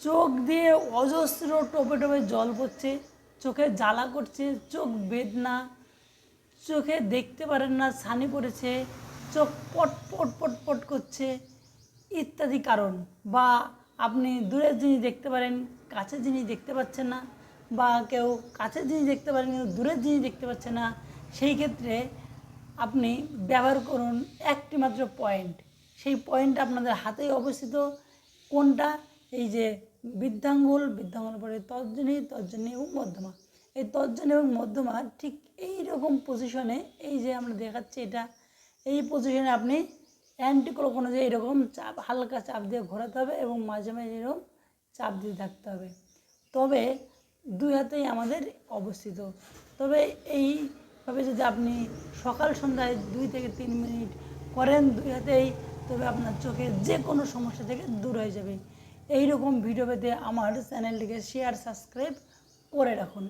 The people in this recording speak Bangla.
চোখ দিয়ে অজস্র টোপে টোপে জল পড়ছে, চোখে জ্বালা করছে, চোখ বেদনা, চোখে দেখতে পারেন না, ছানি পড়েছে, চোখ পট পট পট পট করছে ইত্যাদি কারণ। বা আপনি দূরের জিনিস দেখতে পারেন, কাছের জিনিস দেখতে পাচ্ছেন না, বা কেউ কাছের জিনিস দেখতে পারেন কিন্তু দূরের জিনিস দেখতে পাচ্ছে না। সেই ক্ষেত্রে আপনি ব্যবহার করুন একটি মাত্র পয়েন্ট। সেই পয়েন্ট আপনাদের হাতেই অবস্থিত। কোনটা? এই যে বৃদ্ধাঙ্গুল, বৃদ্ধাঙ্গুলের পরে তর্জনী, তর্জনী এবং মধ্যমা। এই তর্জনী এবং মধ্যমা ঠিক এই রকম পজিশনে, এই যে আমরা দেখাচ্ছি এটা, এই পজিশনে আপনি অ্যান্টি ক্লকওয়াইজে এরকম চাপ, হালকা চাপ দিয়ে ঘোরাতে হবে এবং মাঝে মাঝে এরকম চাপ দিয়ে থাকতে হবে। তবে দুই হাতেই আমাদের অবস্থিত। তবে এইভাবে যদি আপনি সকাল সন্ধ্যায় 2 থেকে 3 মিনিট করেন দুই হাতেই, তবে আপনার চোখের যে কোনো সমস্যা থেকে দূর হয়ে যাবে। এই রকম ভিডিও পেতে আমার চ্যানেলটিকে শেয়ার, সাবস্ক্রাইব করে রাখুন।